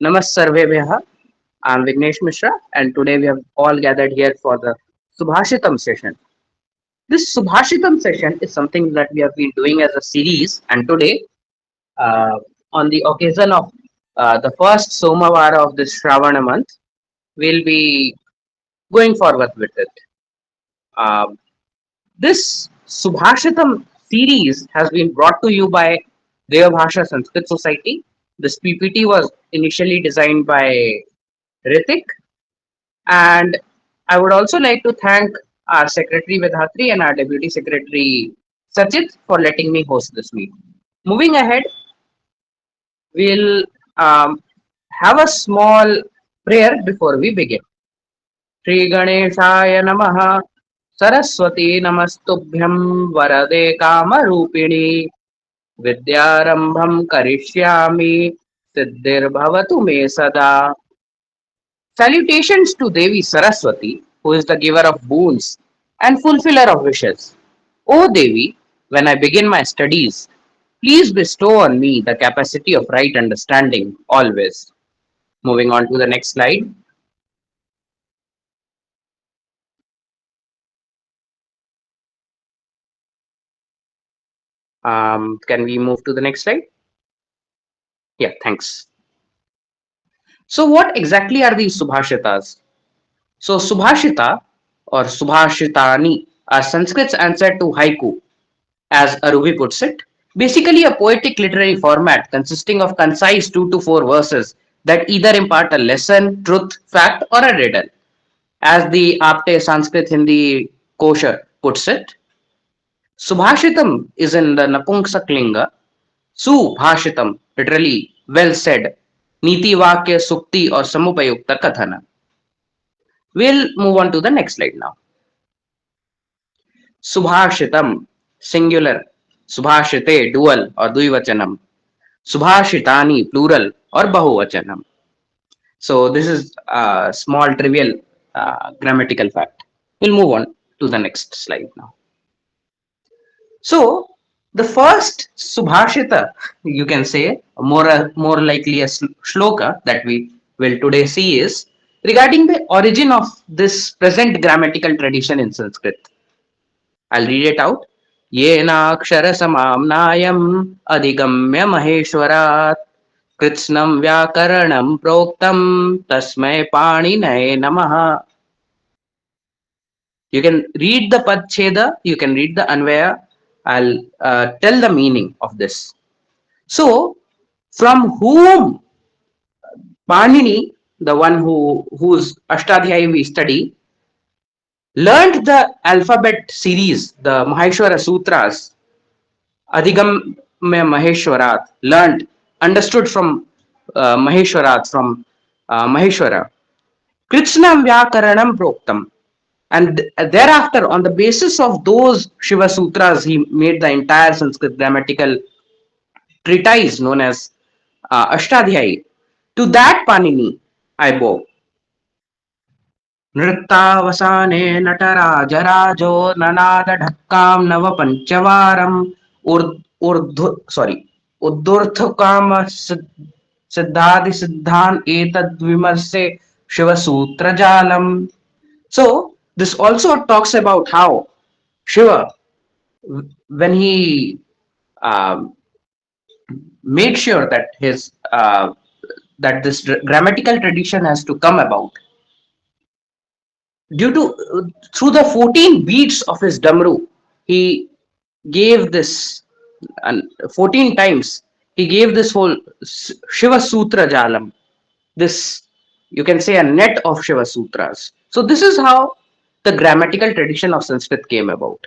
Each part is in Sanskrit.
Namassarvebhyah. I'm Vignesh Mishra, and today we have all gathered here for the Subhāṣitam session. This Subhāṣitam session is something that we have been doing as a series, and today, uh, on the occasion of the first somavāra of this Shrāvaņa month, we'll be going forward with it. Um, this Subhāṣitam series has been brought to you by Devabhāṣā Sanskrit Society. This PPT was initially designed by Ritik, and I would also like to thank our Secretary Vedhatri and our Deputy Secretary Sachit for letting me host this meet. Moving ahead, we'll have a small prayer before we begin. Shri Ganeshaya Namaha Saraswati Namastubhyam Varade Kama Rupini Vidyarambham Karishyami Siddhir Bhavatu Me Sada. Salutations to Devi Saraswati, who is the giver of boons and fulfiller of wishes. O Devi, when I begin my studies, please bestow on me the capacity of right understanding always. Moving on to the next slide. Can we move to the next slide? Yeah, thanks. So, what exactly are these Subhashitas? So, Subhashita or Subhashitani are Sanskrit's answer to haiku, as Arubi puts it, basically a poetic literary format consisting of concise 2 to 4 verses that either impart a lesson, truth, fact, or a riddle. As the Apte Sanskrit Hindi Kosha puts it, Subhashitam is in the Napumsak Subhashitam, literally well said, Niti Vakya Sukti or Samupayukta Kathana. We'll move on to the next slide now. Subhashitam, singular, Subhashite, dual or Duivachanam, Subhashitani, plural or Bahuvachanam. So this is a small trivial grammatical fact. We'll move on to the next slide now. So the first Subhashita, you can say, more likely a shloka that we will today see is regarding the origin of this present grammatical tradition in Sanskrit. I'll read it out. येनाक्षरसमाम्नायम् अधिगम्य महेश्वरात् कृत्स्नं व्याकरणं प्रोक्तं तस्मै पाणिनये नमः. You can read the Padcheda, you can read the Anvaya. I'll tell the meaning of this. So, from whom Panini, the one whose Ashtadhyayi we study, learned the alphabet series, the Maheshwara Sutras, Adhigam Maheshwarat, learned, understood from Maheshwarat, from Maheshwara. Kritshnam Vyakaranam Proktam. And thereafter, on the basis of those Shiva Sutras, he made the entire Sanskrit grammatical treatise known as Ashtadhyayi. To that Panini, I bow. नृत्तावसाने नटराजराजो ननादढक्कां नवपञ्चवारम् उद्धूर्धकाम सिद्धादिसिद्धान् एतद्विमर्शे शिवसूत्रजालम्. So this also talks about how Shiva, when he um, made sure that his that this grammatical tradition has to come about, due to through the 14 beats of his damru, he gave this, and 14 times he gave this whole Shiva Sutra Jalam, this, you can say, a net of Shiva Sutras. So this is how the grammatical tradition of Sanskrit came about.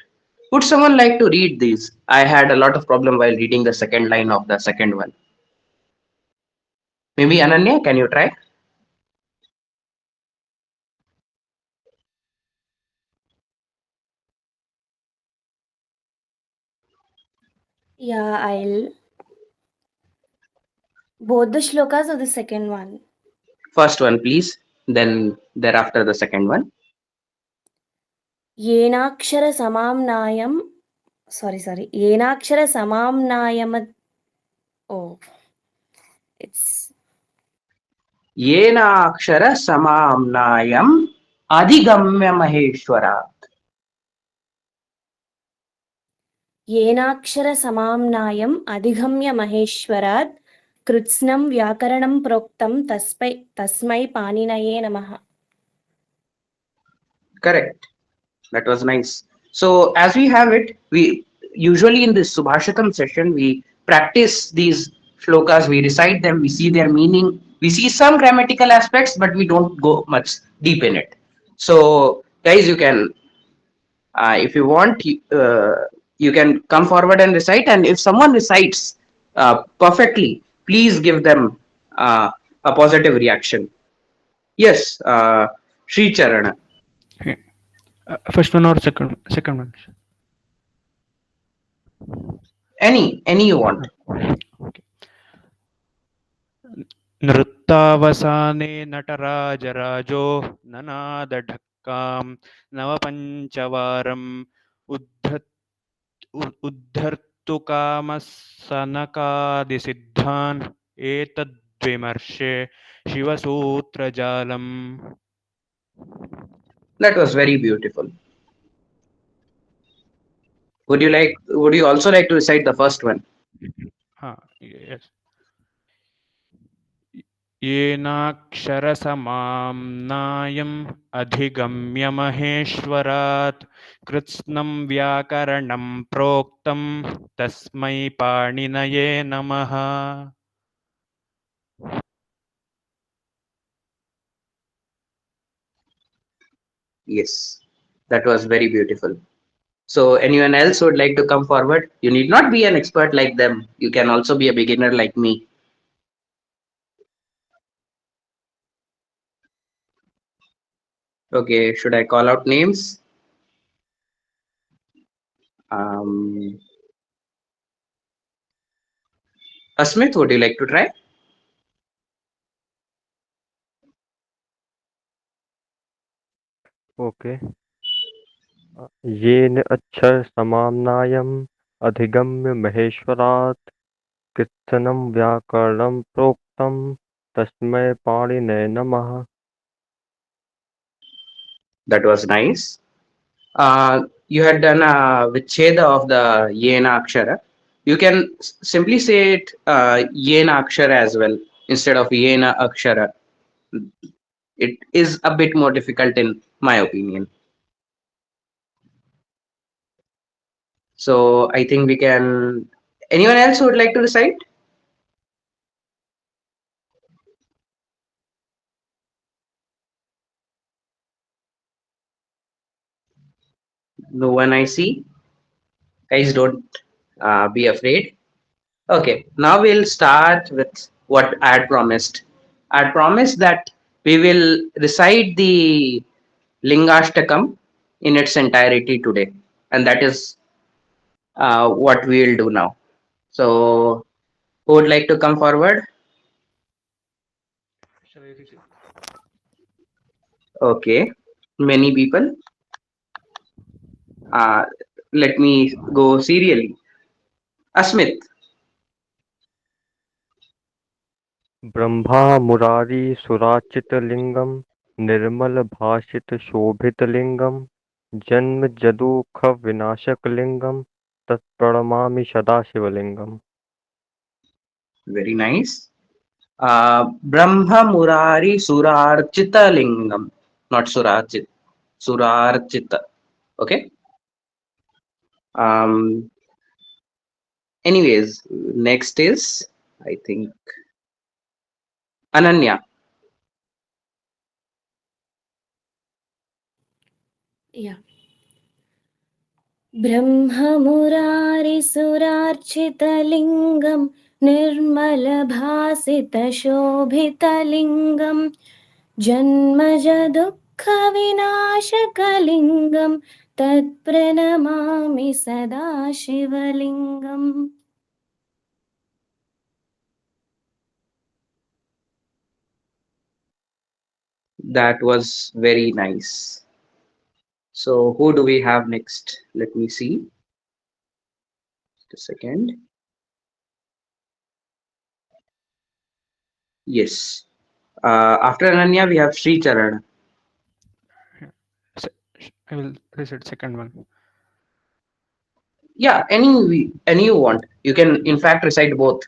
Would someone like to read these? I had a lot of problem while reading the second line of the second one. Maybe Ananya, can you try? Yeah, I'll. Both the shlokas or the second one? First one, please. Then thereafter the second one. Yenakshara samamnayam. Sorry. Yenakshara samamnayamat. Oh, it's येनाक्षर समाम्नायम् अधिगम्य महेश्वरात्. येनाक्षरसमाम्नायम् अधिगम्य महेश्वरात् कृत्स्नं व्याकरणं प्रोक्तं तस्मै पाणिनये नमः. Correct. That was nice. So as we have it, we usually in this Subhāṣitam session we practice these shlokas, we recite them, we see their meaning, we see some grammatical aspects, but we don't go much deep in it. So guys, you can, if you want, you can come forward and recite, and if someone recites perfectly, please give them a positive reaction. Yes, Sri Charana. Okay. First one or second one? Any you want. Okay. नृत्तावसाने नटराजराजो ननादढक्कां नवपञ्चवारम् उद्धर्तुकामः सनकादिसिद्धान् एतद्विमर्शे शिवसूत्रजालम्. That was very beautiful. Would you also like to recite the first one? Yes. येनाक्षरसमाम्नायम् अधिगम्य महेश्वरात् कृत्स्नं व्याकरणं प्रोक्तं तस्मै पाणिनये नमः. Yes, that was very beautiful. So anyone else would like to come forward? You need not be an expert like them. You can also be a beginner like me. Okay, should I call out names? Um, Asmit, would you like to try? Okay. येन अक्षर समाम्नायम् अधिगम्य महेश्वरात् कृत्स्नं व्याकरणं प्रोक्तं तस्मै पाणिनये नमः. That was nice. You had done a vicheda of the yena akshara. You can simply say it yena akshara as well instead of yena akshara. It is a bit more difficult in my opinion. So I think we can. Anyone else who would like to recite? No one I see. Guys, don't be afraid. Okay, now we'll start with what I had promised. I had promised that we will recite the Lingashtakam in its entirety today, and that is what we will do now. So, who would like to come forward? Okay, many people. Uh, Let me go serially. Asmit, Brahma Murari सुरार्चितलिङ्गं निर्मलभाषितशोभितलिङ्गं जन्मजदुःखविनाशकलिङ्गं तत्प्रणमामि सदा शिवलिङ्गम्. very nice. Brahma Murari Surarchita Lingam, not Surarchit, Surarchita. Okay. Um, Anyways, next is, I think, Ananya. Yeah. ब्रह्ममुरारिसुरार्चितलिङ्गं निर्मलभासितशोभितलिङ्गं जन्मजदुःखविनाशकलिङ्गं तत्प्रणमामि सदा शिवलिङ्गम्. That was very nice. So, who do we have next? Let me see. Just a second. Yes. After Ananya, we have Sri Charan. I will recite second one. Yeah, any you want. You can in fact recite both.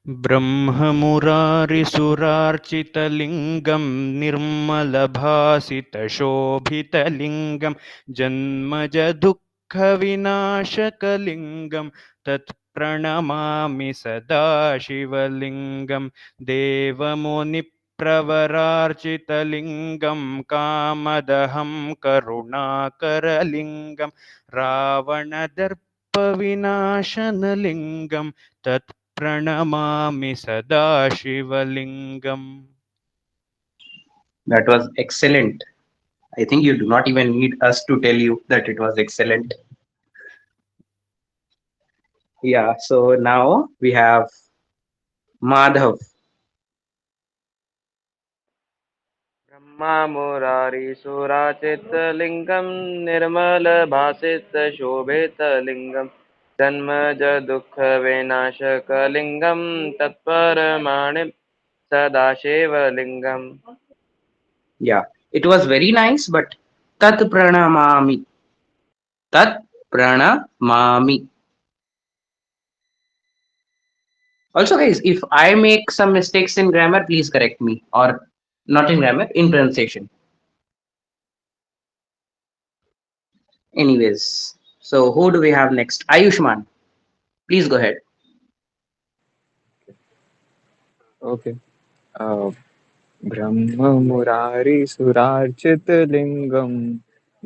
ब्रह्ममुरारिसुरार्चितलिङ्गं निर्मलभासितशोभितलिङ्गं जन्मजदुःखविनाशकलिङ्गं तत्प्रणमामि सदा शिवलिङ्गं देवमुनिप्रवरार्चितलिङ्गं कामदहं करुणाकरलिङ्गं रावणदर्पविनाशनलिङ्गं तत् Pranamami Sada Shivalingam. That was excellent. I think you do not even need us to tell you that it was excellent. Yeah, so now we have Madhav. ब्रह्मामुरारिसुराचितलिङ्गं निर्मलभासितशोभितलिङ्गं जन्मजदुःखविनाशकलिङ्गं तत्परमाणिं सदाशिवलिङ्गम्. Yeah, it was very nice, but Tat Pranamami. Tat Pranamami. Also, guys, if I make some mistakes in grammar, please correct me, or not in grammar, in pronunciation. Anyways, so who do we have next? Ayushman, please go ahead. Okay. ब्रह्ममुरारिसुरार्चितलिङ्गं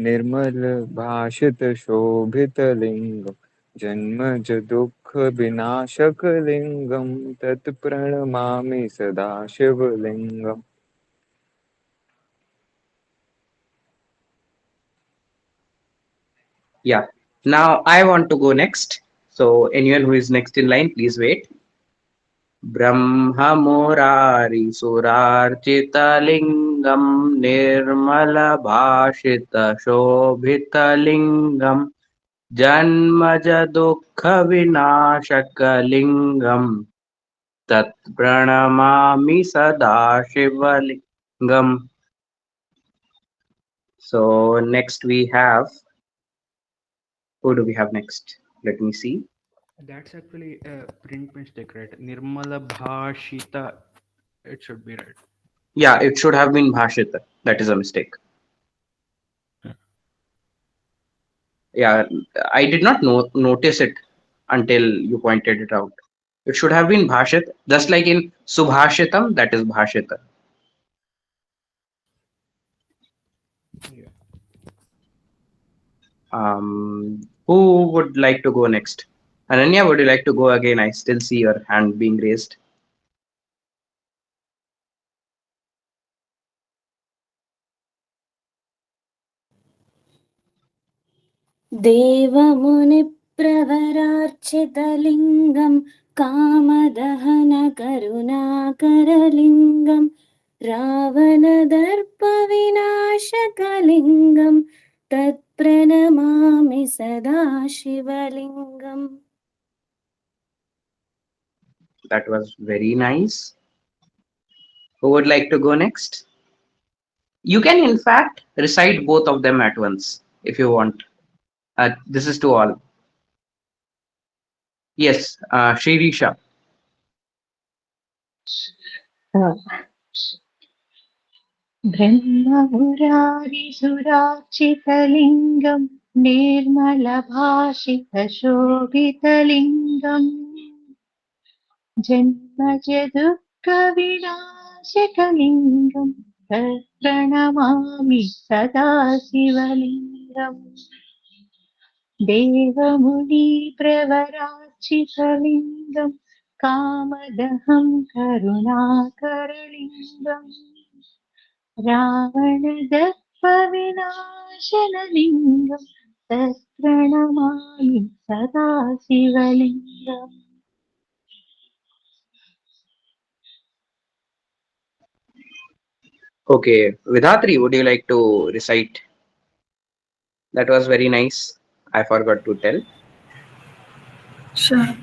निर्मलभाषितशोभितलिङ्गं जन्मजदुःखविनाशकलिङ्गं तत्प्रणमामि सदा शिवलिङ्गम्. Yeah. Now I want to go next. So anyone who is next in line, please wait. ब्रह्ममुरारिसुरार्चितलिङ्गं निर्मलभाषितशोभितलिङ्गं जन्मजदुःखविनाशकलिङ्गं तत्प्रणमामि सदा शिवलिङ्गम्. So next we have, who do we have next? Let me see. That's actually a print mistake, right? Nirmala Bhashita. It should be right. Yeah, it should have been Bhashita. That is a mistake. Yeah, I did not notice it until you pointed it out. It should have been Bhashit, just like in Subhāṣitam, that is Bhashita. Yeah. Who would like to go next? Ananya, would you like to go again? I still see your hand being raised. देवमुनिप्रवरार्चितलिङ्गं कामदहनकरुणाकरलिङ्गं रावणदर्पविनाशकलिङ्गं तत्प्रणमामि सदा शिवलिङ्गम्. That was very nice. Who would like to go next? You can, in fact, recite both of them at once if you want. This is to all. Yes, Shirisha. ब्रह्ममुरारिसुरार्चितलिङ्गं निर्मलभाषितशोभितलिङ्गम् जन्मजदुःखविनाशकलिङ्गं तत्प्रणमामि सदा शिवलिङ्गम्. देवमुनिप्रवरार्चितलिङ्गं कामदहं करुणाकरलिङ्गम् रावणदर्पविनाशनलिङ्गं तत्प्रणमामि सदा शिवलिङ्गम्. Okay, Vidhatri, would you like to recite? That was very nice. I forgot to tell. Sure.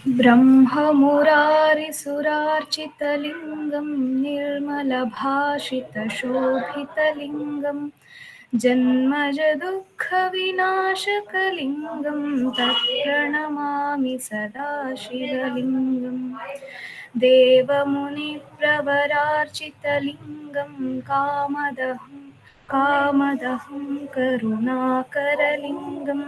ब्रह्ममुरारिसुरार्चितलिङ्गं निर्मलभाषितशोभितलिङ्गं जन्मजदुःखविनाशकलिङ्गं तत्प्रणमामि सदा शिवलिङ्गम् देवमुनिप्रवरार्चितलिङ्गं कामदहं करुणाकरलिङ्गं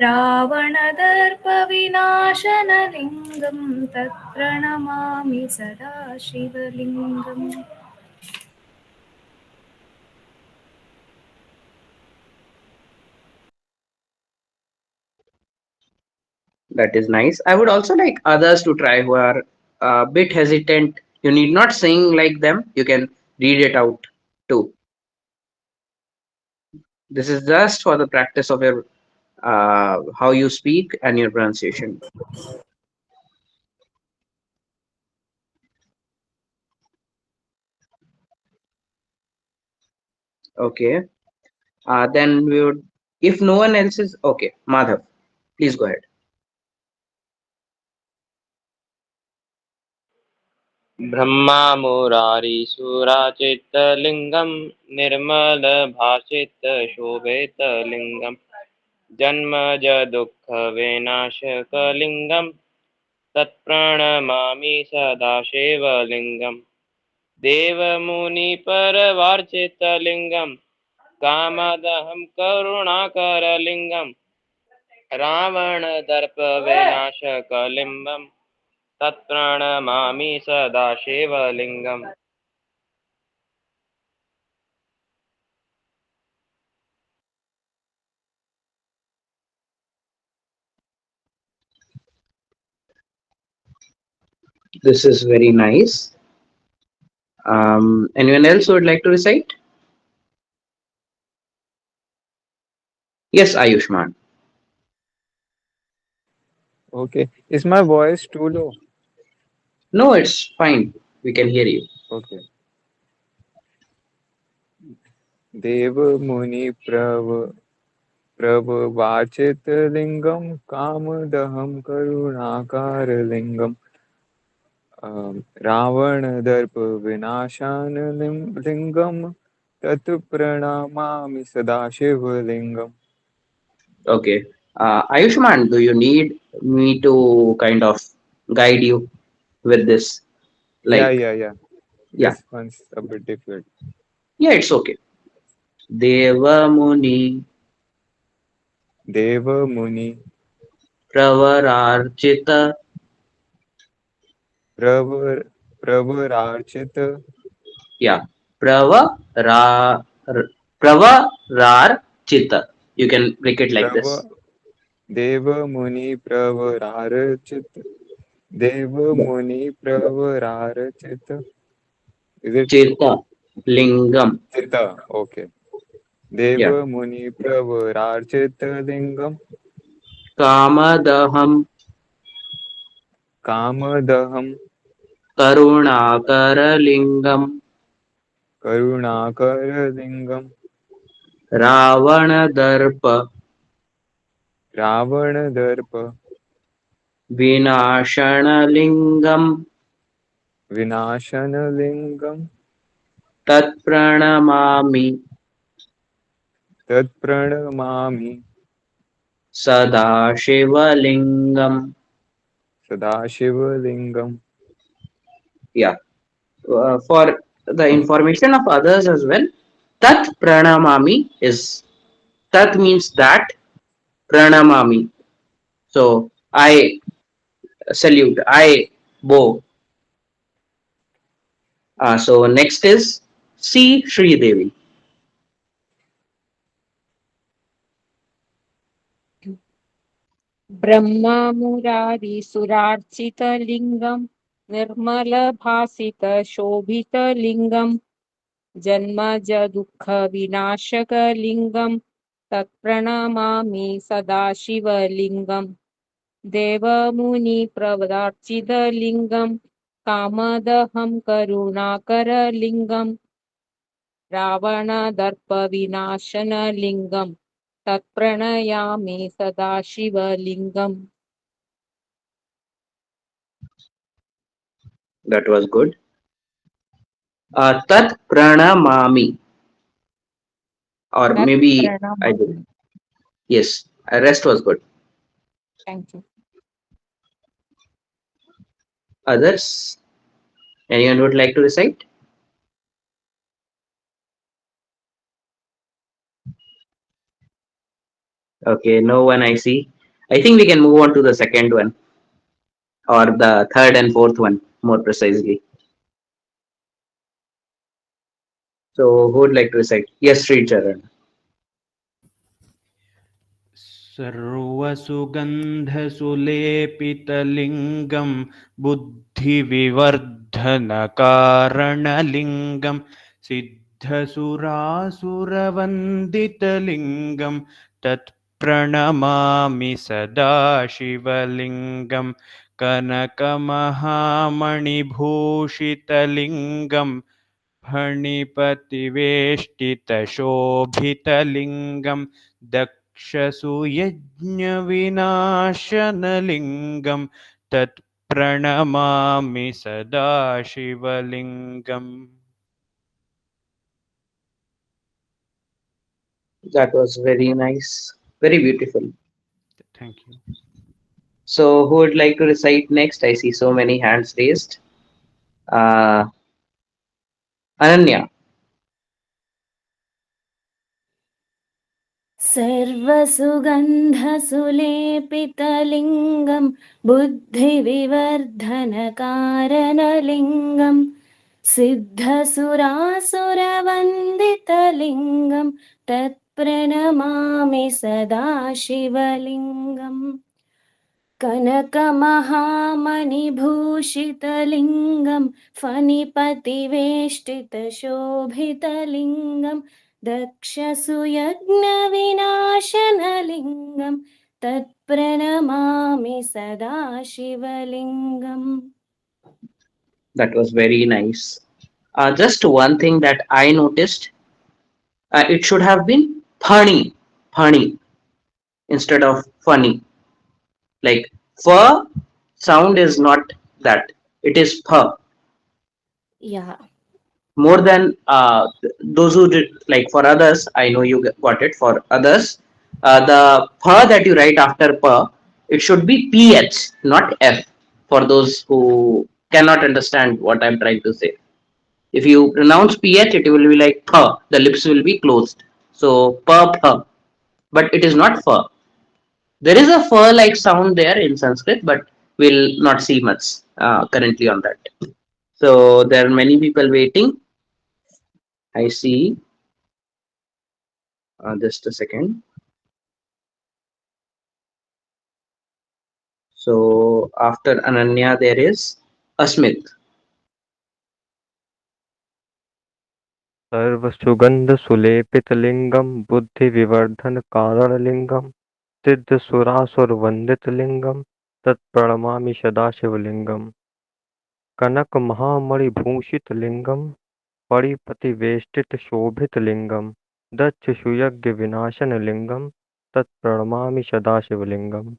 रावणदर्पविनाशनलिङ्गं तत्प्रणमामि सदा शिवलिङ्गम् That is nice. I would also like others to try who are a bit hesitant. You need not sing like them. You can read it out too. This is just for the practice of your how you speak and your pronunciation. Okay. Then we would, if no one else is okay, Madhav, please go ahead. ब्रह्मामुरारिसुराचितलिङ्गं निर्मलभाषितशोभितलिङ्गं जन्मजदुःखविनाशकलिङ्गं तत्प्रणमामि सदाशिवलिङ्गं देवमुनिपरवार्चितलिङ्गं कामदहं करुणाकरलिङ्गं रावणदर्पविनाशकलिङ्गं तत्प्रणमामि सदाशिवलिङ्गम्. This is very nice. Anyone else who would like to recite? Yes, Ayushman. Okay. Is my voice too low? No, it's fine. We can hear you. Okay. Deva Muni Prabhvachit Lingam Kamadaham Karunakar Lingam Ravana Darpa Vinashan Lingam Tatu Pranamami Sadashiva Lingam. Okay. Ayushman, do you need me to kind of guide you with this? Yeah, Like, yeah, yeah. yeah, This one's a bit difficult. yeah, it's okay. Deva Muni Deva Muni Pravararchita, Pravararchita yeah, Pravara Pravararchita. You can break it like Prava this. Deva Muni Pravararchita Deva Yeah. Muni Pravararchita. Is it Cheta Lingam. Chita? Okay. Yeah. Deva Muni Pravararchita Lingam Kamadaham Kamadaham Karunakara Lingam Karunakara Lingam Ravana Darpa Ravana Darpa Vinashana Lingam Vinashana Lingam Tat Pranamami Tat Pranamami Sada Shiva Lingam. Sadashiva Lingam. Yeah. For the information of others as well, Tat Pranamami is Tat means that, Pranamami. So I salute, I bow. So next is C. Sri Devi. ब्रह्ममुरारिसुरार्चितलिङ्गं निर्मलभासितशोभितलिङ्गं जन्मजदुःखविनाशकलिङ्गं तत्प्रणमामि सदाशिवलिङ्गं देवमुनिप्रवरार्चितलिङ्गं कामदहं करुणाकरलिङ्गं रावणदर्पविनाशनलिङ्गं तत्प्रणयामि सदाशिवलिङ्गम्. That was good. Tat pranamami, or Tat maybe I did. pranamami. Yes, rest was good. Thank you. Others, anyone would like to recite? Okay, no one I see. I think we can move on to the second one, or the third and fourth one more precisely. So who would like to recite? Yes, Sri Charan. सर्वसुगन्धसुलेपितलिङ्गं बुद्धिविवर्धनकारणलिङ्गं सिद्धसुरासुरवन्दितलिङ्गं तत्प्रणमामि सदा शिवलिङ्गं कनकमहामणिभूषितलिङ्गं फणिपतिवेष्टितशोभितलिङ्गं दक्षसुयज्ञविनाशनलिङ्गं तत्प्रणमामि सदा शिवलिङ्गम्. That was very nice, very beautiful. Thank you. So who would like to recite next? I see so many hands raised. Uh, Ananya. सर्वसुगन्धसुलेपितलिङ्गं बुद्धिविवर्धनकारणलिङ्गं सिद्धसुरासुरवन्दितलिङ्गं तत्प्रणमामि सदा शिवलिङ्गम् कनकमहामणिभूषितलिङ्गं फणिपतिवेष्टितशोभितलिङ्गं दक्षसुयज्ञविनाशनलिङ्गं तत्प्रणमामि सदा शिवलिङ्गम् That was very nice. Just one thing that I noticed, it should have been funny instead of funny. Like fur sound is not that. It is ph. Yeah. More than those who did, like for others, I know you got it. For others, the ph that you write after p, it should be ph, not f. For those who cannot understand what I'm trying to say. If you pronounce ph, it will be like ph. The lips will be closed. So ph, but it is not ph. There is a fur-like sound there in Sanskrit, but we'll not see much currently on that. So there are many people waiting. I see. Just a second. So after Ananya, there is Asmit. सर्वसुगन्धसुलेपितलिङ्गं बुद्धिविवर्धनकारणलिङ्गं सिद्धसुरासुरवन्दितलिङ्गं तत्प्रणमामि सदा शिवलिङ्गं कनकमहामणिभूषितलिङ्गं फणिपतिवेष्टितशोभितलिङ्गं दक्षसुयज्ञविनाशनलिङ्गं तत्प्रणमामि सदा शिवलिङ्गम्.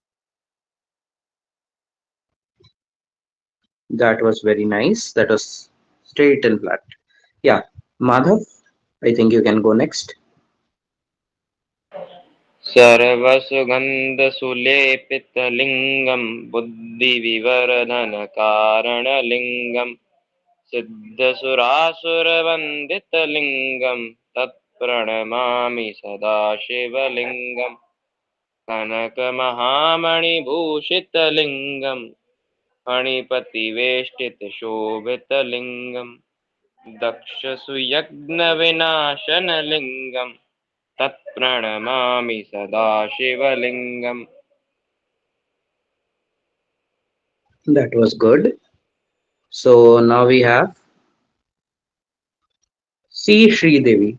That was very nice. That was straight and flat. Yeah, Madhav, I think you can go next. सर्वसुगन्धसुलेपितलिङ्गं बुद्धिविवर्धनकारणलिङ्गं सिद्धसुरासुरवन्दितलिङ्गं तत्प्रणमामि सदा शिवलिङ्गं कनकमहामणिभूषितलिङ्गं फणिपतिवेष्टितशोभितलिङ्गं दक्षसुयज्ञविनाशनलिङ्गं तत्प्रणमामि सदा शिवलिङ्गम्. That was good. So now we have C. Sri Devi.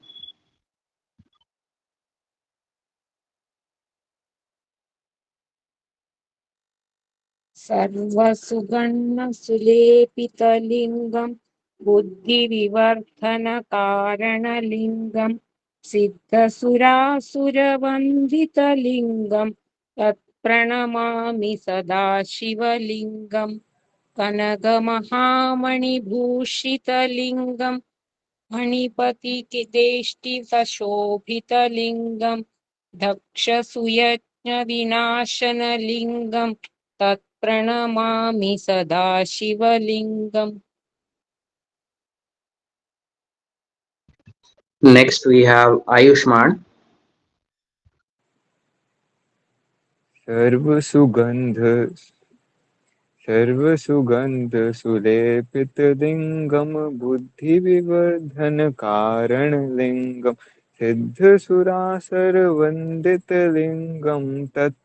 सर्वसुगन्धसुलेपितलिङ्गं बुद्धिविवर्धनकारणलिङ्गं सिद्धसुरासुरवन्दितलिङ्गं तत्प्रणमामि सदा शिवलिङ्गं कनकमहामणिभूषितलिङ्गं मणिपतिदेष्टितशोभितलिङ्गं दक्षसुयज्ञविनाशनलिङ्गं तत्प्रणमामि सदा शिवलिङ्गम्. Next we have Ayushman. सर्वसुगन्ध सर्वसुगन्धसुलेपितलिङ्गं बुद्धिविवर्धनकारणलिङ्गं सिद्धसुरासुरवन्दितलिङ्गं Tat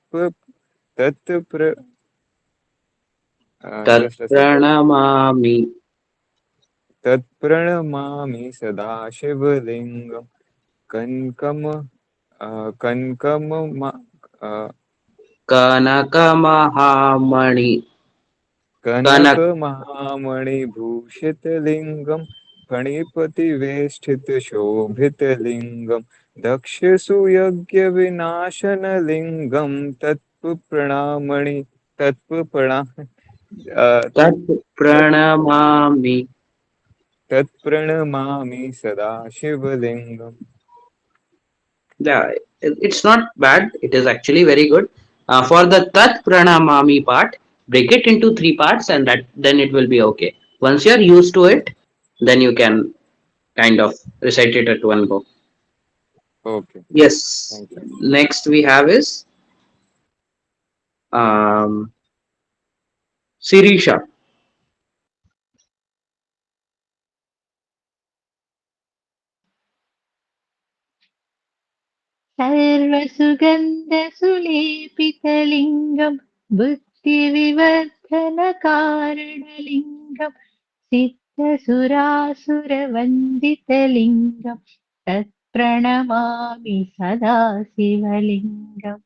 pranamami. तत्प्रणमामि सदा शिवलिङ्गं Kanakamahamani. Kanak. कनकमहामणिभूषितलिङ्गं फणिपतिवेष्टितशोभितलिङ्गं दक्षसुयज्ञविनाशनलिङ्गं Tat pranamami. तत्प्रणमामि सदा शिवलिङ्गम्. Yeah, it's not bad. It is actually very good. For the Tat pranamami part, break it into 3 parts, and that then it will be okay. Once you're used to it, then you can kind of recite it at one go. Okay, Yes. thank you. Next we have is um, Sirisha. सर्वसुगन्धसुलेपितलिङ्गं बुद्धिविवर्धनकारणलिङ्गं सिद्धसुरासुरवन्दितलिङ्गं तत्प्रणमामि सदा शिवलिङ्गम्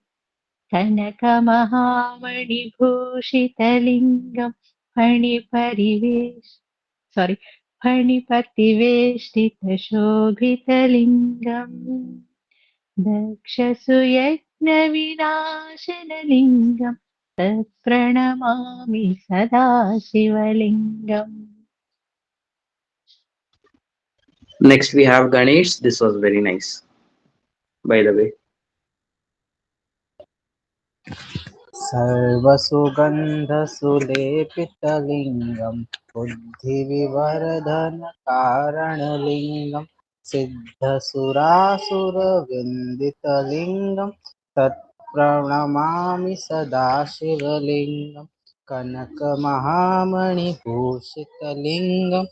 कनकमहामणिभूषितलिङ्गं फणिपतिवेष्टितशोभितलिङ्गम् दक्षसुयज्ञविनाशनलिङ्गं तत्प्रणमामि सदा शिवलिङ्गम्. Next we have Ganesh. This was very nice, by the way. सर्वसुगन्धसुलेपितलिङ्गं बुद्धिविवर्धनकारणलिङ्गं सिद्धसुरासुरवन्दितलिङ्गं तत्प्रणमामि सदा शिवलिङ्गं कनकमहामणिभूषितलिङ्गं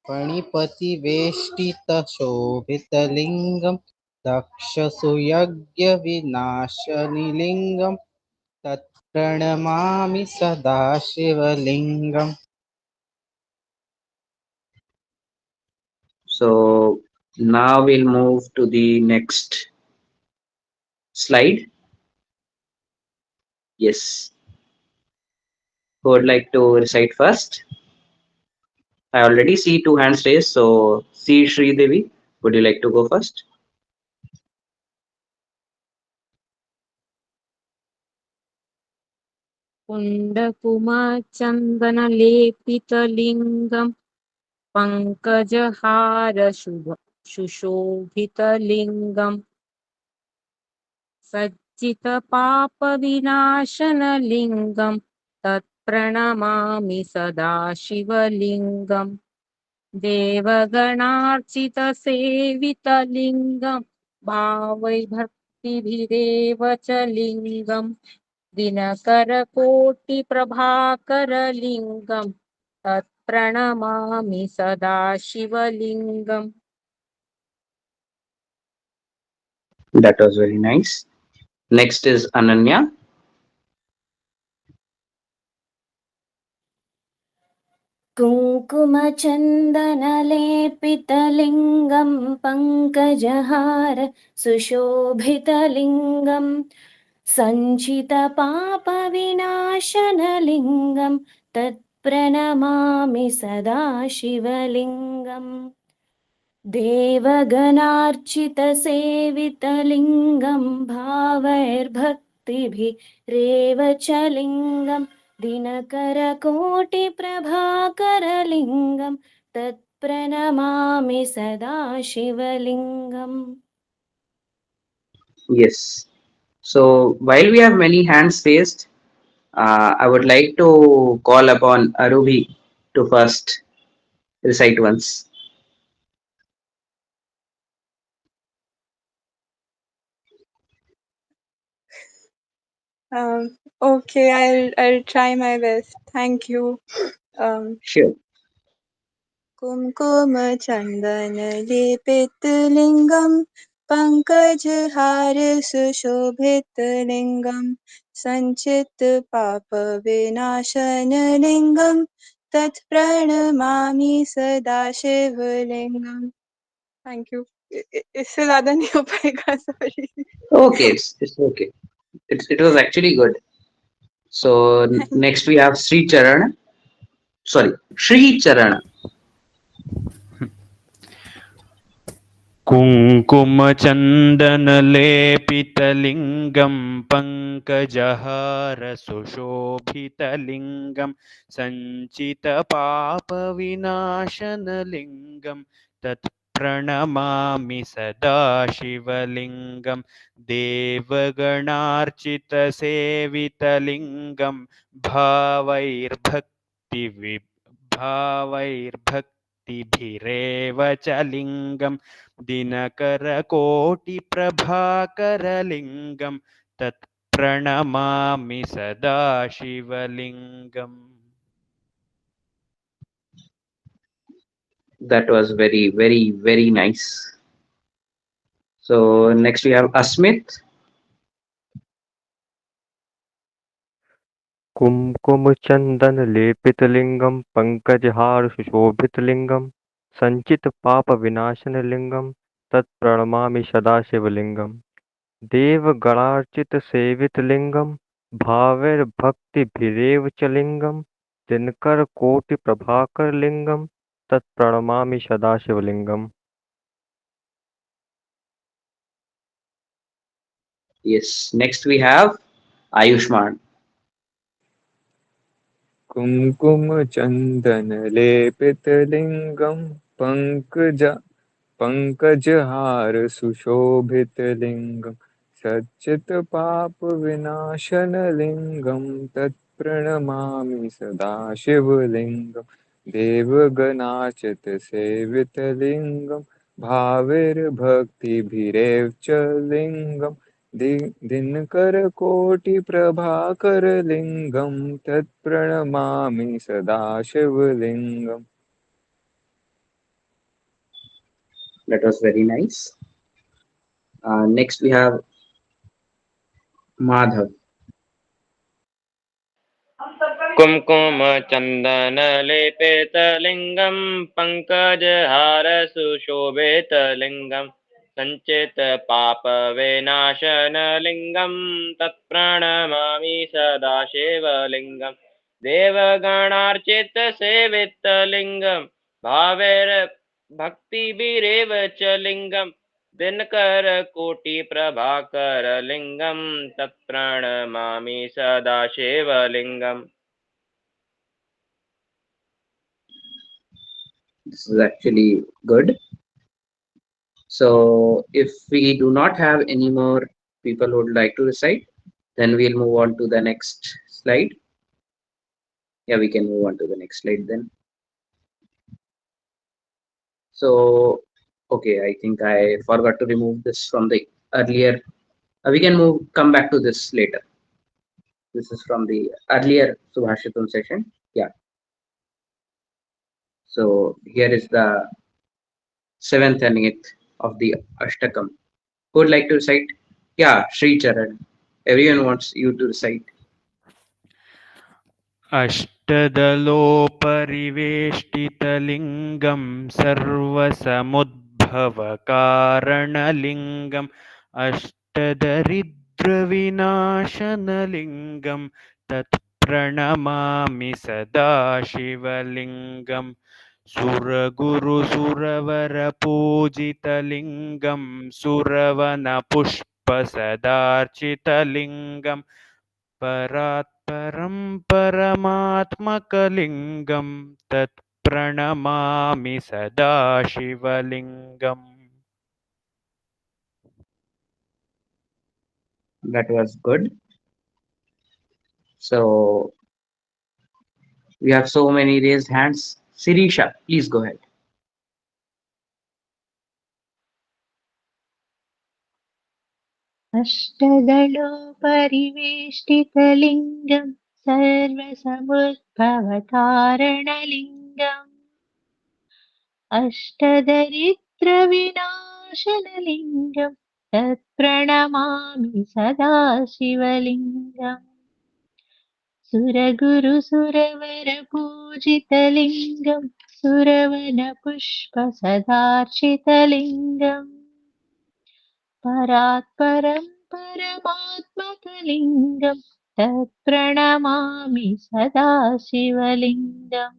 फणिपतिवेष्टितशोभितलिङ्गं दक्षसुयज्ञविनाशनिलिङ्गं तत्प्रणमामि सदा शिवलिङ्गम्. So now we'll move to the next slide. Yes. Who would like to recite first? I already see 2 hands raised. So see Sri Devi. Would you like to go first? कुण्डकुमाचन्दनलेपितलिङ्गं पङ्कजहारशुशोभितलिङ्गं सज्जितपापविनाशनलिङ्गं तत्प्रणमामि सदा शिवलिङ्गम् देवगणार्चितसेवितलिङ्गं भावैर्भक्तिभिरेव च लिङ्गं दिनकरकोटिप्रभाकरलिङ्गं तत्प्रणमामि सदा शिवलिङ्गम्. That was very nice. Next is Ananya. कुङ्कुमचन्दनलेपितलिङ्गं पङ्कजहार सुशोभितलिङ्गं सञ्चितपापविनाशनलिङ्गं तत्प्रणमामि सदा शिवलिङ्गम् देवगणार्चितसेवितलिङ्गं भावैर्भक्तिभिरेव भक्तिभिरेव च लिङ्गं दिनकरकोटिप्रभाकरलिङ्गं तत्प्रणमामि सदा शिवलिङ्गम्. Yes. So while we have many hands raised, I would like to call upon Arubi to first recite once. Okay, I'll try my best. Thank you. Sure. कुमकुम चंदन लेपित लिंगम पंकजहार सुशोभित लिंगम संचित पाप विनाशन लिंगम तत्प्रणमामि सदा शिवलिंगम. Thank you. इससे ज्यादा नहीं हो पाएगा, sorry. Okay, it's okay. It was actually good. So next we have Sri Charan. Sorry, Sri Charan. कुङ्कुमचन्दनलेपितलिङ्गं पङ्कजहारसुशोभितलिङ्गं सञ्चितपापविनाशनलिङ्गं तत्प्रणमामि सदा शिवलिङ्गं देवगणार्चितसेवितलिङ्गं भावैर्भक्तिभिरेव च लिङ्गं दिनकरकोटिप्रभाकरलिङ्गं तत्प्रणमामि सदा शिवलिङ्गम्. That was very, very, very nice. So next we have Asmit. कुमकुमचन्दनलेपितलिङ्गं पङ्कजहारसुशोभितलिङ्गं सञ्चितपापविनाशनलिङ्गं तत्प्रणमामि सदा शिवलिङ्गं देवगणार्चितसेवितलिङ्गं भावैर्भक्तिभिरेव च लिङ्गं दिनकरकोटिप्रभाकरलिङ्गं तत्प्रणमामि सदा शिवलिङ्गम्. Yes. Next we have Ayushman. कुमकुम चंदन लेपित लिंगम पंकजहार सुशोभित लिंगम सच्चित पाप विनाशन लिंगम तत्प्रणमामि सदा शिवलिंगम देवगणार्चित सेवित लिंगम भावैर्भक्तिभिरेव च लिंगम दिनकरकोटिप्रभाकरलिङ्गं तत्प्रणमामि सदा शिवलिङ्गम्. That was very nice. Next we have Madhav. कुङ्कुमचन्दनलेपितलिङ्गं पङ्कजहारसुशोभितलिङ्गं सञ्चितपापविनाशनलिङ्गं तत्प्रणमामि सदा शिवलिङ्गं देवगणार्चितसेवितलिङ्गं भावैर्भक्तिभिरेव च लिङ्गं दिनकरकोटिप्रभाकरलिङ्गं तत्प्रणमामि सदा शिवलिङ्गम्. This is actually good. So if we do not have any more people who would like to recite, then we'll move on to the next slide. Yeah, we can move on to the next slide then. So, okay, I think I forgot to remove this from the earlier. We can come back to this later. This is from the earlier Subhāṣitam session. Yeah. So here is the 7th and 8th of the Ashtakam. Who would like to recite? Yeah, Sri Charan. Everyone wants you to recite. अष्टदलोपरिवेष्टितलिङ्गं सर्वसमुद्भवकारणलिङ्गम् अष्टदरिद्रविनाशनलिङ्गं तत्प्रणमामि सदा शिवलिङ्गं सुरगुरुसुरवरपूजितलिङ्गं सुरवनपुष्प पुष्पसदार्चितलिङ्गं परात् परं परमात्मकलिङ्गं तत् प्रणमामि सदा शिवलिङ्गम्. That was good. So we have so many raised hands. Sirisha, please go ahead. अष्टदलोपरिवेष्टितलिङ्गं सर्वसमुद्भवकारणलिङ्गम् अष्टदरिद्रविनाशनलिङ्गं तत्प्रणमामि सदा शिवलिङ्गम् सुरगुरुसुरवरपूजितलिङ्गं सुरवनपुष्पसदार्चितलिङ्गम् परात् परं परमात्मकलिङ्गं तत्प्रणमामि सदा शिवलिङ्गम्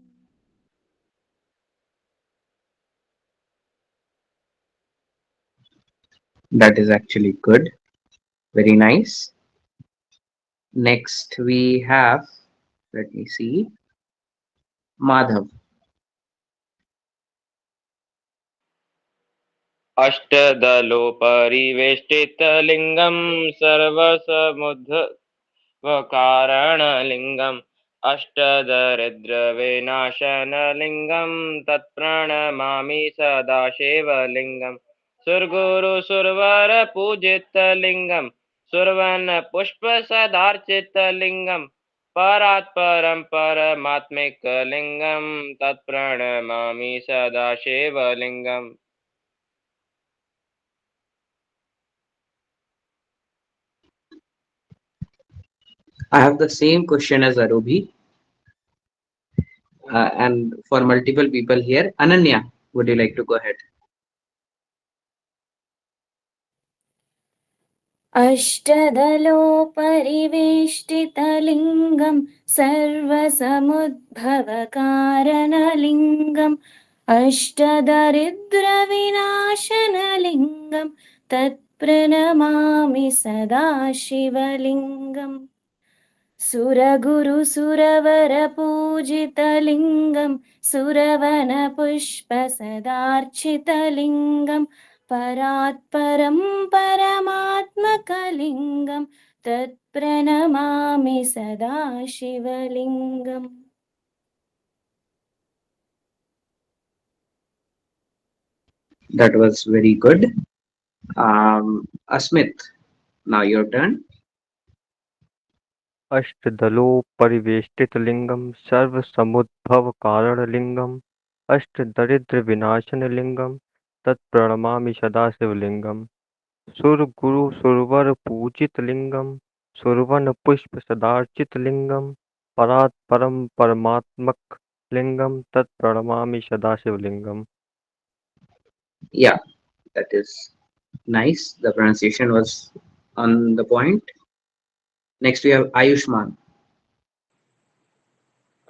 That is actually good. Very nice. Next we have, let me see, Madhav. अष्टदलोपरिवेष्टितलिङ्गं सर्वसमुद्धवकारणलिङ्गम् अष्टदरिद्रविनाशनलिङ्गं तत्प्रणमामि सदा शिवलिङ्गम् सुरगुरुसुरवरपूजितलिङ्गं सुरवनपुष्पसदार्चितलिङ्गं परात् परं परमात्मिकलिङ्गं तत्प्रणमामि सदा शिवलिङ्गम्. I have the same question as Arubhi, and for multiple people here. Ananya, would you like to go ahead? अष्टदलोपरिवेष्टितलिङ्गं सर्वसमुद्भवकारणलिङ्गम् अष्टदरिद्रविनाशनलिङ्गं तत्प्रणमामि सदा शिवलिङ्गम् सुरगुरुसुरवरपूजितलिङ्गं सुरवनपुष्पसदार्चितलिङ्गं परात् परं परमात्मकलिङ्गं तत्प्रणमामि सदा शिवलिङ्गम् That was very good. Asmit, now your turn. अष्टदलोपरिवेष्टितलिङ्गं सर्वसमुद्भवकारणलिङ्गम् अष्टदरिद्रविनाशनलिङ्गं तत्प्रणमामि सदा शिवलिङ्गम् सुरगुरुसुरवरपूजितलिङ्गं सुरवनपुष्पसदार्चितलिङ्गं परात् परं परमात्मकलिङ्गं तत्प्रणमामि सदा शिवलिङ्गम्. Yeah, that is nice. The pronunciation was on the point. Next we have Ayushman.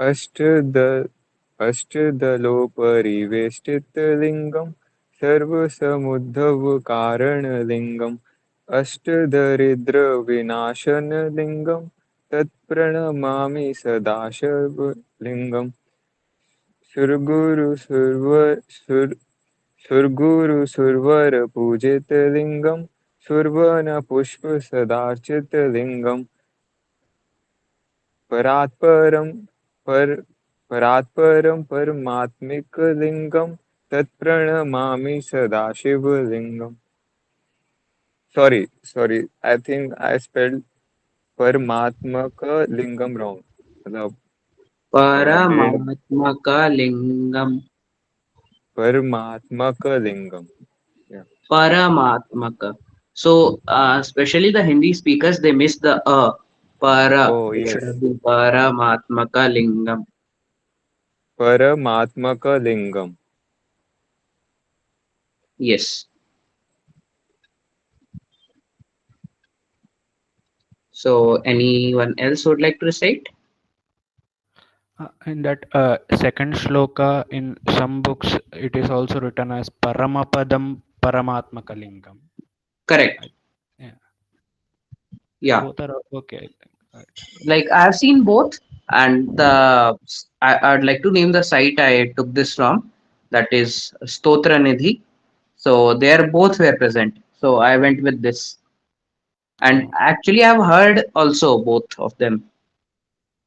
अष्टदलोपरिवेष्टितलिङ्गं सर्वसमुद्धवकारणलिङ्गम् अष्टदरिद्रविनाशनलिङ्गं तत्प्रणमामि सदा शिवलिङ्गम् सुरगुरुसुरवरपूजितलिङ्गं सुरवनपुष्पसदार्चितलिङ्गं परात् परं परमात्मिकलिङ्गं तत्प्रणमामि सदा शिवलिङ्गम्. Sorry, I think I spelled परमात्मकलिङ्गम wrong. मतलब Paramatmaka परमात्मकलिङ्गम. Yeah. Paramatmaka. So, especially the Hindi speakers, they miss the para. Oh It should yes. have been Paramatmaka Lingam. परमात्मकलिङ्गम. Yes. So, anyone else would like to recite? In that second shloka, in some books, it is also written as Paramapadam Paramatmakalingam. Correct. Yeah. Yeah, Both are okay, I think. like I have seen both, and I'd like to name the site I took this from. That is Stotra Nidhi. So there both were present. So I went with this, and Oh. actually I've heard also both of them.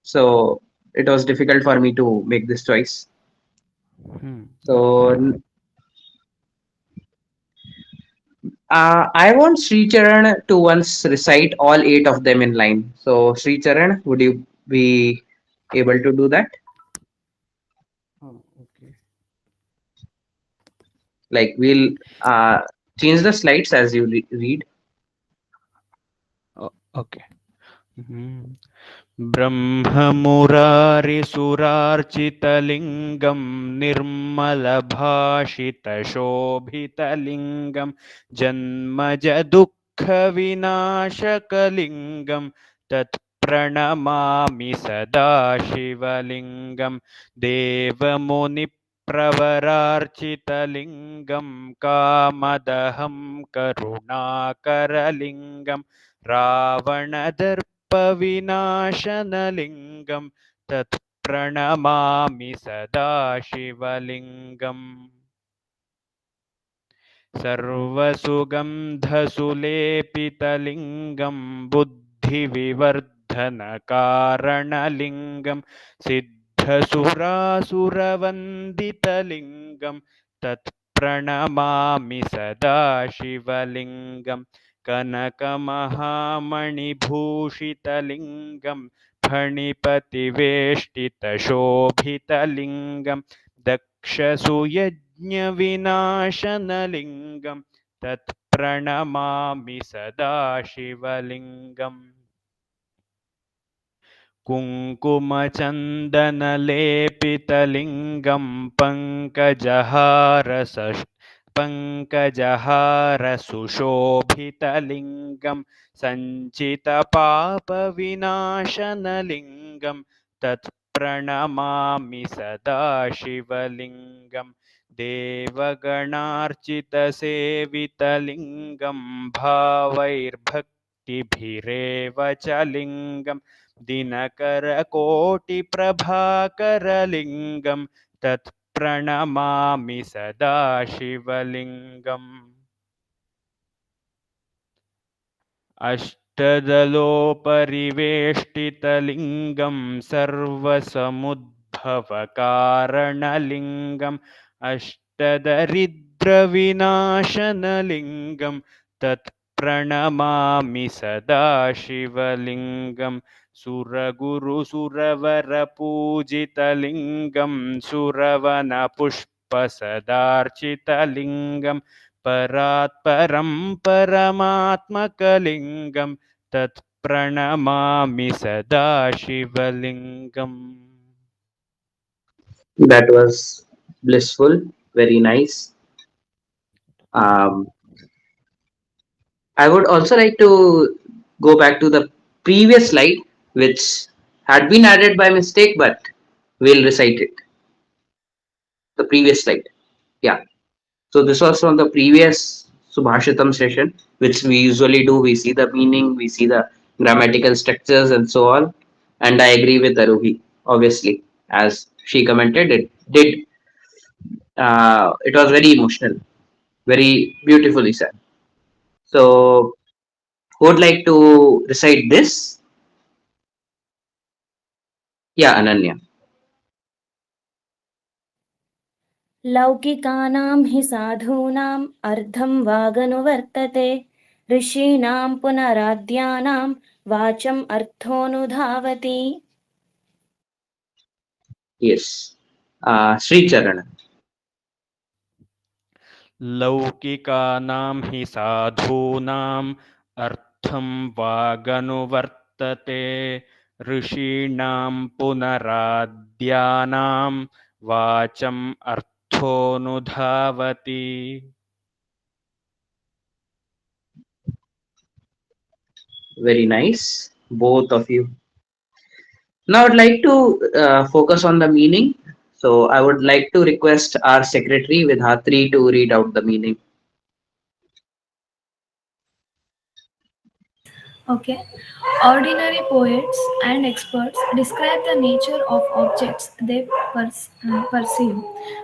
So it was difficult for me to make this choice. So Okay. I want Sri Charan to once recite all eight of them in line. So Sri Charan, would you be able to do that? Oh, okay. Like we'll change the slides as you read. Oh, okay. Mhm. ब्रह्ममुरारिसुरार्चितलिङ्गं निर्मलभाषितशोभितलिङ्गं जन्मजदुःखविनाशकलिङ्गं तत्प्रणमामि सदा शिवलिङ्गं देवमुनिप्रवरार्चितलिङ्गं कामदहं करुणाकरलिङ्गं रावणदर्पविनाशनलिङ्गं तत्प्रणमामि सदा शिवलिङ्गम् सर्वसुगन्धसुलेपितलिङ्गं बुद्धिविवर्धनकारणलिङ्गं सिद्धसुरासुरवन्दितलिङ्गं तत्प्रणमामि सदा शिवलिङ्गं कनकमहामणिभूषितलिङ्गं फणिपतिवेष्टितशोभितलिङ्गं दक्षसुयज्ञविनाशनलिङ्गं तत्प्रणमामि सदा शिवलिङ्गम् कुङ्कुमचन्दनलेपितलिङ्गं पङ्कजहारसुशोभितलिङ्गं सञ्चितपापविनाशनलिङ्गं तत्प्रणमामि सदा शिवलिङ्गं देवगणार्चितसेवितलिङ्गं भावैर्भक्तिभिरेव च लिङ्गं दिनकरकोटिप्रभाकरलिङ्गं तत्प्रणमामि सदा शिवलिङ्गम् अष्टदलोपरिवेष्टितलिङ्गं सर्वसमुद्भवकारणलिङ्गम् अष्टदरिद्रविनाशनलिङ्गं तत्प्रणमामि सदा शिवलिङ्गं सुरगुरुसुरवरपूजितलिङ्गं सुरवनपुष्पसदार्चितलिङ्गं परात्परं परमात्मकलिङ्गं तत्प्रणमामि सदा शिवलिङ्गम् That was blissful, very nice. Um, I would also like to go back to the previous slide, which had been added by mistake, but we'll recite it. The previous slide. Yeah. So this was from the previous Subhāṣitam session, which we usually do. We see the meaning, we see the grammatical structures, and so on. And I agree with Aruhi, obviously, as she commented. It did. It was very emotional, very beautifully said. So, who would like to recite this? Yeah, Ananya. लौकिकानां हि साधूनाम् अर्धं वागनुवर्तते ऋषीणां पुनराद्यानां वाचम् अर्थोऽनुधावति Yes. Sri Charana. लौकिकानां हि साधूनाम् अर्थं वागनुवर्तते ऋषीणां पुनराद्यानां वाचम् अर्थोऽनुधावति Very nice. Both of you. Now, I'd like to focus on the meaning. So, I would like to request our secretary Vidhatri to read out the meaning. Okay. Ordinary poets and experts describe the nature of objects they perceive,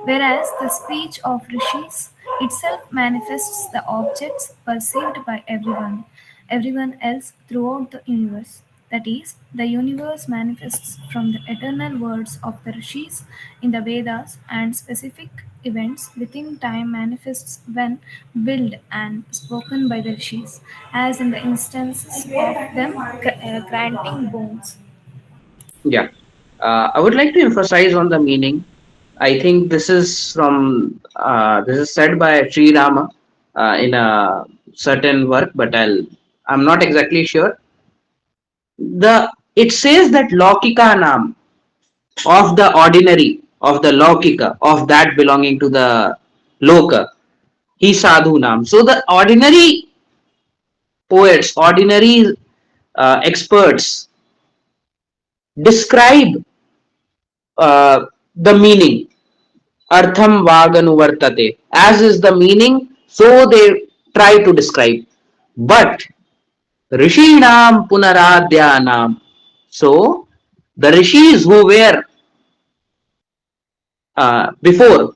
whereas the speech of rishis itself manifests the objects perceived by everyone else throughout the universe. That is, the universe manifests from the eternal words of the rishis in the Vedas, and specific events within time manifests when willed and spoken by the rishis, as in the instances of them granting boons. Yeah. I would like to emphasize on the meaning. I think this is said by Sri Rama in a certain work, but I'm not exactly sure. It says that Laukika Nam, of the ordinary, of the Laukika, of that belonging to the Loka, he Sadhu Nam. So the ordinary poets, ordinary experts describe the meaning. Artham Vaganuvartate. As is the meaning, so they try to describe. But Rishinam Punaradhyanam. So the rishis who were before,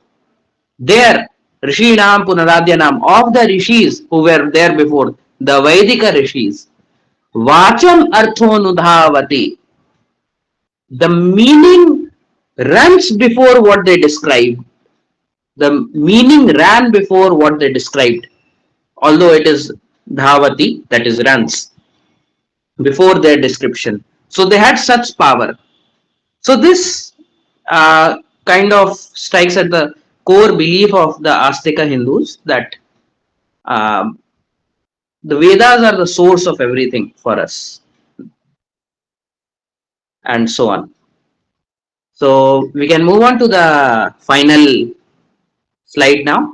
their Rishinam Punaradhyanam, of the rishis who were there before, the Vaidika rishis, Vacham Arthonudhavati. The meaning runs before what they describe. The meaning ran before what they described, although it is dhavati, that is runs before their description. So they had such power. So this kind of strikes at the core belief of the Astika Hindus that um, the Vedas are the source of everything for us, and so on. So we can move on to the final slide now.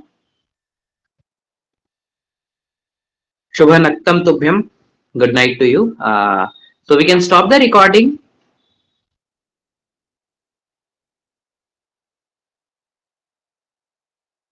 Shubha Naktam Tubhyam. Good night to you. So we can stop the recording